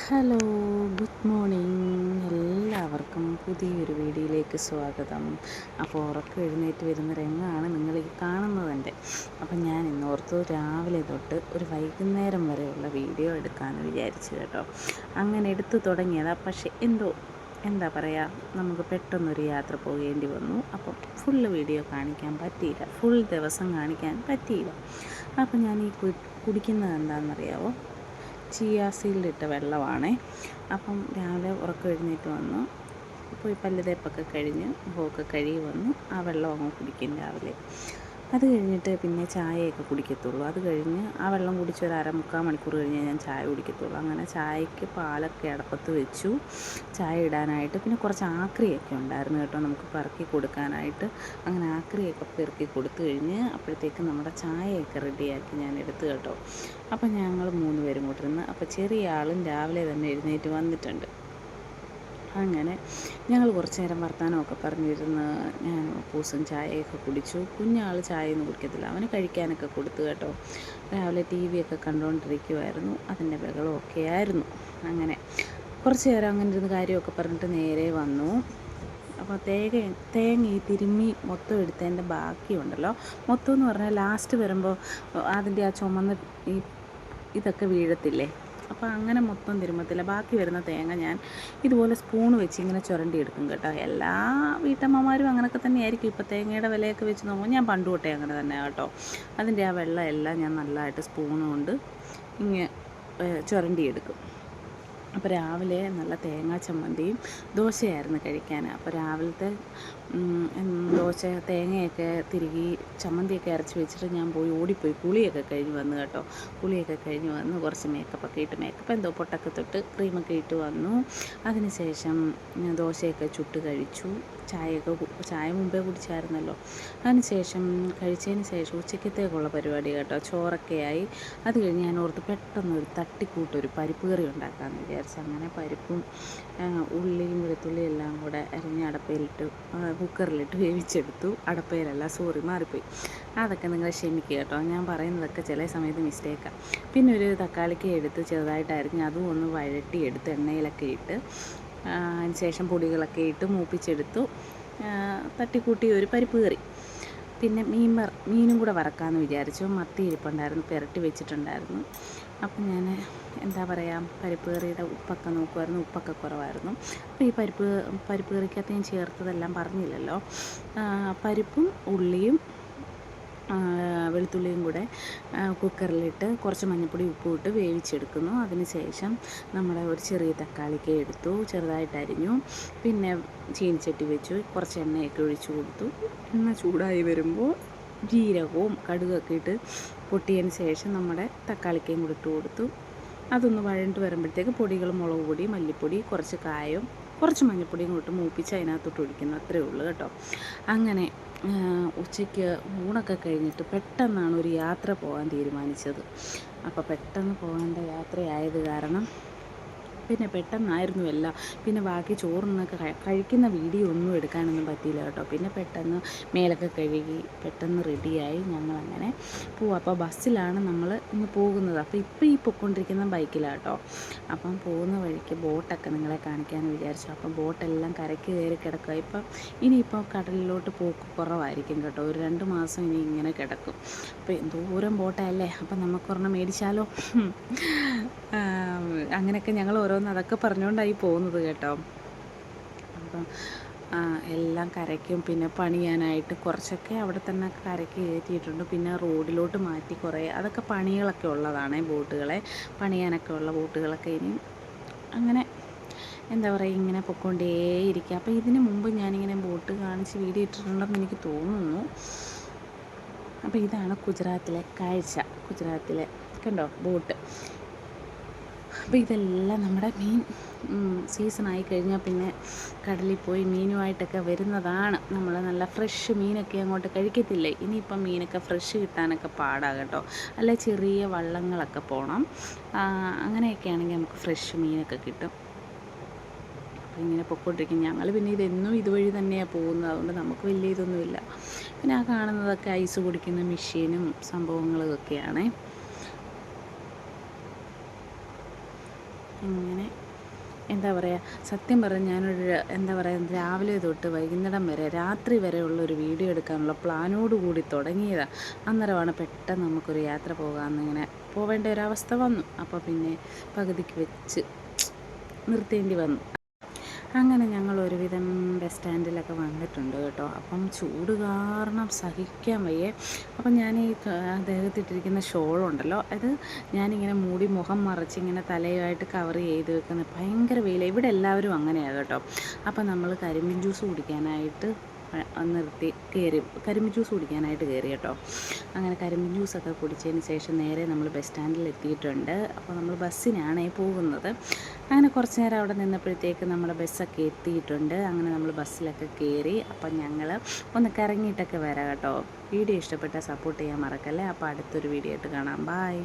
Hello, good morning. എല്ലാവർക്കും പുതിയൊരു വീഡിയോയിലേക്ക് സ്വാഗതം. അപ്പോൾ ഉറക്കം എഴുന്നേറ്റ് വരുന്ന രംഗമാണ് നിങ്ങൾ ഈ കാണുന്നതെൻ്റെ. അപ്പം ഞാൻ ഇന്നോർത്തു രാവിലെ തൊട്ട് ഒരു വൈകുന്നേരം വരെയുള്ള വീഡിയോ എടുക്കാമെന്ന് വിചാരിച്ചു കേട്ടോ. അങ്ങനെ എടുത്തു തുടങ്ങിയതാണ്. പക്ഷേ എന്താ പറയുക, നമുക്ക് പെട്ടെന്നൊരു യാത്ര പോകേണ്ടി വന്നു. അപ്പം ഫുള്ള് വീഡിയോ കാണിക്കാൻ പറ്റിയില്ല, ഫുൾ ദിവസം കാണിക്കാൻ പറ്റിയില്ല. അപ്പം ഞാൻ ഈ കുടിക്കുന്നത് എന്താണെന്നറിയാമോ? ചിയ സീഡിലിട്ട വെള്ളമാണേ. അപ്പം രാവിലെ ഉറക്കം എഴുന്നേറ്റ് വന്നു, പോയി പല്ല് തേപ്പൊക്കെ കഴിഞ്ഞ് മുഖമൊക്കെ കഴുകി വന്നു ആ വെള്ളം അങ്ങ് കുടിക്കും രാവിലെ. അത് കഴിഞ്ഞിട്ട് പിന്നെ ചായയൊക്കെ കുടിക്കത്തുള്ളൂ. അത് കഴിഞ്ഞ് ആ വെള്ളം കുടിച്ച് ഒരു മുക്കാൽ മണിക്കൂർ കഴിഞ്ഞ് ഞാൻ ചായ കുടിക്കത്തുള്ളൂ. അങ്ങനെ ചായക്ക് പാലൊക്കെ അടപ്പത്ത് വെച്ചു ചായ ഇടാനായിട്ട്. പിന്നെ കുറച്ച് ആക്രിയൊക്കെ ഉണ്ടായിരുന്നു കേട്ടോ, നമുക്ക് പെറുക്കി കൊടുക്കാനായിട്ട്. അങ്ങനെ ആക്രിയൊക്കെ പെറുക്കി കൊടുത്തു കഴിഞ്ഞ് അപ്പോഴത്തേക്ക് നമ്മുടെ ചായയൊക്കെ റെഡിയാക്കി ഞാൻ എടുത്തു കേട്ടോ. അപ്പം ഞങ്ങൾ 3 പേരും കൂട്ടിരുന്ന്. അപ്പോൾ ചെറിയ ആളും രാവിലെ തന്നെ എഴുന്നേറ്റ് വന്നിട്ടുണ്ട്. അങ്ങനെ ഞങ്ങൾ കുറച്ച് നേരം വർത്തമാനമൊക്കെ പറഞ്ഞിരുന്ന് ഞാൻ പൂസും ചായയൊക്കെ കുടിച്ചു. കുഞ്ഞാൾ ചായയൊന്നും കുടിക്കത്തില്ല, അവന് കഴിക്കാനൊക്കെ കൊടുത്തു കേട്ടോ. രാവിലെ ടി വിയൊക്കെ കണ്ടുകൊണ്ടിരിക്കുമായിരുന്നു, അതിൻ്റെ ബഹളമൊക്കെ ആയിരുന്നു. അങ്ങനെ കുറച്ച് നേരം അങ്ങനെ ഇരുന്ന് കാര്യമൊക്കെ പറഞ്ഞിട്ട് നേരെ വന്നു. അപ്പോൾ തേങ്ങ ഈ തിരുമ്മി മൊത്തം എടുത്തതിൻ്റെ ബാക്കിയുണ്ടല്ലോ, മൊത്തം എന്ന് പറഞ്ഞാൽ ലാസ്റ്റ് വരുമ്പോൾ അതിൻ്റെ ആ ചുമന്ന് ഈ ഇതൊക്കെ വീഴത്തില്ലേ. അപ്പോൾ അങ്ങനെ മൊത്തം തിരുമ്മത്തില്ല. ബാക്കി വരുന്ന തേങ്ങ ഞാൻ ഇതുപോലെ സ്പൂൺ വെച്ച് ഇങ്ങനെ ചുരണ്ടിയെടുക്കും കേട്ടോ. എല്ലാ വീട്ടമ്മമാരും അങ്ങനെയൊക്കെ തന്നെയായിരിക്കും. ഇപ്പോൾ തേങ്ങയുടെ വിലയൊക്കെ വെച്ച് നോക്കുമ്പോൾ ഞാൻ പണ്ട് തൊട്ടേ അങ്ങനെ തന്നെ കേട്ടോ. അതിൻ്റെ ആ വെള്ളം എല്ലാം ഞാൻ നല്ലതായിട്ട് സ്പൂൺ കൊണ്ട് ഇങ്ങനെ ചുരണ്ടിയെടുക്കും. അപ്പോൾ രാവിലെ നല്ല തേങ്ങാ ചമ്മന്തിയും ദോശയായിരുന്നു കഴിക്കാൻ. അപ്പോൾ രാവിലത്തെ ദോശ തേങ്ങയൊക്കെ തിരുകി ചമ്മന്തിയൊക്കെ അരച്ച് വെച്ചിട്ട് ഞാൻ ഓടിപ്പോയി കുളിയൊക്കെ കഴിഞ്ഞ് വന്നു കേട്ടോ. കുളിയൊക്കെ കഴിഞ്ഞ് വന്ന് കുറച്ച് മേക്കപ്പൊക്കെ ഇട്ട്, മേക്കപ്പ് എന്തോ പൊട്ടൊക്കെ തൊട്ട് ക്രീമൊക്കെ ഇട്ട് വന്നു. അതിനുശേഷം ദോശയൊക്കെ ചുട്ട് കഴിച്ചു. ചായ മുമ്പേ കുടിച്ചായിരുന്നല്ലോ. അതിനുശേഷം കഴിച്ചതിന് ശേഷം ഉച്ചക്കത്തേക്കുള്ള പരിപാടി കേട്ടോ, ചോറൊക്കെ ആയി. അത് കഴിഞ്ഞ് ഞാൻ ഓർത്ത് പെട്ടെന്നൊരു തട്ടിക്കൂട്ടൊരു പരിപ്പ് കറി ഉണ്ടാക്കാമെന്ന് വിചാരിച്ചു. അങ്ങനെ പരിപ്പും ഉള്ളിയും വെളുത്തുള്ളിയും എല്ലാം കൂടെ അരിഞ്ഞ് അടപ്പയിലിട്ട് കുക്കറിലിട്ട് വേവിച്ചെടുത്തു. അടപ്പയിലല്ല, സോറി, മാറിപ്പോയി. അതൊക്കെ നിങ്ങൾ ക്ഷമിക്കുക കേട്ടോ, ഞാൻ പറയുന്നതൊക്കെ ചില സമയത്ത് മിസ്റ്റേക്കാണ്. പിന്നെ ഒരു തക്കാളിക്ക് എടുത്ത് ചെറുതായിട്ട് അരിഞ്ഞ് അതും ഒന്ന് വഴട്ടിയെടുത്ത് എണ്ണയിലൊക്കെ ഇട്ട് അതിന് ശേഷം പൊടികളൊക്കെ ഇട്ട് മൂപ്പിച്ചെടുത്തു. തട്ടിക്കൂട്ടി ഒരു പരിപ്പ് കറി. പിന്നെ മീനും കൂടെ വറക്കാമെന്ന് വിചാരിച്ചു. മത്തി ഇരിപ്പുണ്ടായിരുന്നു, പുരട്ടി വെച്ചിട്ടുണ്ടായിരുന്നു. അപ്പം ഞാൻ എന്താ പറയുക, പരിപ്പ് കറിയുടെ ഉപ്പൊക്കെ നോക്കുമായിരുന്നു, ഉപ്പൊക്കെ കുറവായിരുന്നു. അപ്പോൾ ഈ പരിപ്പ് കറിക്കകത്ത് ഞാൻ ചേർത്തതെല്ലാം പറഞ്ഞില്ലല്ലോ. പരിപ്പും ഉള്ളിയും വെളുത്തുള്ളിയും കൂടെ കുക്കറിലിട്ട് കുറച്ച് മഞ്ഞൾപ്പൊടി ഉപ്പും ഇട്ട് വേവിച്ചെടുക്കുന്നു. അതിന് ശേഷം നമ്മുടെ ഒരു ചെറിയ തക്കാളിക്ക് എടുത്തു, ചെറുതായിട്ട് അരിഞ്ഞു. പിന്നെ ചീനിച്ചട്ടി വെച്ചു, കുറച്ച് എണ്ണയൊക്കെ ഒഴിച്ചു കൊടുത്തു. എണ്ണ ചൂടായി വരുമ്പോൾ ജീരകവും കടുകൊക്കെ ഇട്ട് പൊട്ടിയതിന് ശേഷം നമ്മുടെ തക്കാളിക്കയും കൂടി ഇട്ട് കൊടുത്തു. അതൊന്ന് വഴണ്ട് വരുമ്പോഴത്തേക്ക് പൊടികൾ മുളക് പൊടി, മല്ലിപ്പൊടി, കുറച്ച് കായവും കുറച്ച് മഞ്ഞൾപ്പൊടിയും കൂടി മൂപ്പിച്ച് അതിനകത്തോട്ട് ഒഴിക്കുന്നു. അത്രയേ ഉള്ളൂ കേട്ടോ. അങ്ങനെ ഉച്ചയ്ക്ക് ഊണൊക്കെ കഴിഞ്ഞിട്ട് പെട്ടെന്നാണ് ഒരു യാത്ര പോകാൻ തീരുമാനിച്ചത്. അപ്പോൾ പെട്ടെന്ന് പോകേണ്ട യാത്രയായത് കാരണം പിന്നെ പെട്ടെന്നായിരുന്നു എല്ലാം. പിന്നെ ബാക്കി ചോറിനൊക്കെ കഴിക്കുന്ന വീഡിയോ ഒന്നും എടുക്കാനൊന്നും പറ്റിയില്ല കേട്ടോ. പിന്നെ പെട്ടെന്ന് മേലൊക്കെ കഴുകി പെട്ടെന്ന് റെഡിയായി ഞങ്ങളങ്ങനെ പോവും. അപ്പോൾ ബസ്സിലാണ് നമ്മൾ ഇന്ന് പോകുന്നത്. അപ്പോൾ ഇപ്പോൾ ഈ പൊയ്ക്കൊണ്ടിരിക്കുന്ന ബൈക്കിലാണ് കേട്ടോ. അപ്പം പോകുന്ന വഴിക്ക് ബോട്ടൊക്കെ നിങ്ങളെ കാണിക്കാമെന്ന് വിചാരിച്ചു. അപ്പം ബോട്ടെല്ലാം കരയ്ക്ക് കയറി കിടക്കുക. ഇനിയിപ്പോൾ കടലിലോട്ട് പോക്ക് കുറവായിരിക്കും കേട്ടോ. ഒരു 2 മാസം ഇനി ഇങ്ങനെ കിടക്കും. അപ്പോൾ എന്തോരം ബോട്ടല്ലേ, അപ്പം നമുക്കൊരെണ്ണം മേടിച്ചാലോ. അങ്ങനെയൊക്കെ ഞങ്ങൾ ഓരോന്ന് അതൊക്കെ പറഞ്ഞുകൊണ്ടായി പോകുന്നത് കേട്ടോ. അപ്പം എല്ലാം കരയ്ക്കും. പിന്നെ പണിയാനായിട്ട് കുറച്ചൊക്കെ അവിടെ തന്നെ കരയ്ക്ക് കയറ്റിയിട്ടുണ്ട്. പിന്നെ റോഡിലോട്ട് മാറ്റി കുറേ അതൊക്കെ പണികളൊക്കെ ഉള്ളതാണ്. ബോട്ടുകളെ പണിയാനൊക്കെ ഉള്ള ബോട്ടുകളൊക്കെ ഇനി അങ്ങനെ എന്താ പറയുക, ഇങ്ങനെ പൊയ്ക്കൊണ്ടേയിരിക്കുക. അപ്പോൾ ഇതിന് മുമ്പ് ഞാനിങ്ങനെ ബോട്ട് കാണിച്ച് വീഡിയോ ഇട്ടിട്ടുണ്ടെന്ന് എനിക്ക് തോന്നുന്നു. അപ്പോൾ ഇതാണ് ഗുജറാത്തിലെ കാഴ്ച. ഗുജറാത്തിലെ കണ്ടോ ബോട്ട്. അപ്പോൾ ഇതെല്ലാം നമ്മുടെ മീൻ സീസണായി കഴിഞ്ഞാൽ പിന്നെ കടലിൽ പോയി മീനുമായിട്ടൊക്കെ വരുന്നതാണ്. നമ്മൾ നല്ല ഫ്രഷ് മീനൊക്കെ അങ്ങോട്ട് കഴിക്കത്തില്ലേ. ഇനിയിപ്പം മീനൊക്കെ ഫ്രഷ് കിട്ടാനൊക്കെ പാടാണ് കേട്ടോ. അല്ല ചെറിയ വള്ളങ്ങളൊക്കെ പോകണം. അങ്ങനെയൊക്കെ ആണെങ്കിൽ നമുക്ക് ഫ്രഷ് മീനൊക്കെ കിട്ടും. അപ്പോൾ ഇങ്ങനെ പൊയ്ക്കൊണ്ടിരിക്കും ഞങ്ങൾ. പിന്നെ ഇതെന്നും ഇതുവഴി തന്നെയാണ് പോകുന്നത്, അതുകൊണ്ട് നമുക്ക് വലിയ ഇതൊന്നുമില്ല. പിന്നെ ആ കാണുന്നതൊക്കെ ഐസ് കുടിക്കുന്ന മെഷീനും സംഭവങ്ങളും ഒക്കെയാണ്. അങ്ങനെ എന്താ പറയുക, സത്യം പറഞ്ഞാൽ ഞാനൊരു എന്താ പറയുക രാവിലെ തൊട്ട് വൈകുന്നേരം വരെ രാത്രി വരെ ഉള്ളൊരു വീഡിയോ എടുക്കാനുള്ള പ്ലാനോട് കൂടി തുടങ്ങിയതാണ്. അന്നേരമാണ് പെട്ടെന്ന് നമുക്കൊരു യാത്ര പോകാമെന്നിങ്ങനെ പോവേണ്ട ഒരവസ്ഥ വന്നു. അപ്പോൾ പിന്നെ പകുതിക്ക് വെച്ച് നിർത്തേണ്ടി വന്നു. അങ്ങനെ ഞങ്ങൾ ഒരുവിധം ബസ് സ്റ്റാൻഡിലൊക്കെ വന്നിട്ടുണ്ട് കേട്ടോ. അപ്പം ചൂട് കാരണം സഹിക്കാൻ വയ്യേ. അപ്പം ഞാൻ ഈ ദേഹത്തിട്ടിരിക്കുന്ന ഷോളുണ്ടല്ലോ, അത് ഞാനിങ്ങനെ മൂടി മുഖം മറച്ച് ഇങ്ങനെ തലയുമായിട്ട് കവർ ചെയ്ത് വെക്കുന്നത്. ഭയങ്കര വെയിലാണ് ഇവിടെ, എല്ലാവരും അങ്ങനെയാണ് കേട്ടോ. അപ്പം നമ്മൾ കരിമ്പിൻ ജ്യൂസ് കുടിക്കാനായിട്ട് നിർത്തി കയറി, കരിമ്പിൻ ജ്യൂസ് കുടിക്കാനായിട്ട് കയറി കേട്ടോ. അങ്ങനെ കരിമ്പിൻ ജ്യൂസൊക്കെ കുടിച്ചതിന് ശേഷം നേരെ നമ്മൾ ബസ് സ്റ്റാൻഡിൽ എത്തിയിട്ടുണ്ട്. അപ്പോൾ നമ്മൾ ബസ്സിനാണ് പോകുന്നത്. അങ്ങനെ കുറച്ച് നേരം അവിടെ നിന്നപ്പോഴത്തേക്ക് നമ്മുടെ ബസ്സൊക്കെ എത്തിയിട്ടുണ്ട്. അങ്ങനെ നമ്മൾ ബസ്സിലൊക്കെ കയറി. അപ്പം ഞങ്ങൾ ഒന്ന് കറങ്ങിയിട്ടൊക്കെ വരാം കേട്ടോ. വീഡിയോ ഇഷ്ടപ്പെട്ടാൽ സപ്പോർട്ട് ചെയ്യാൻ മറക്കല്ലേ. അപ്പോൾ അടുത്തൊരു വീഡിയോ ആയിട്ട് കാണാം. ബായ്.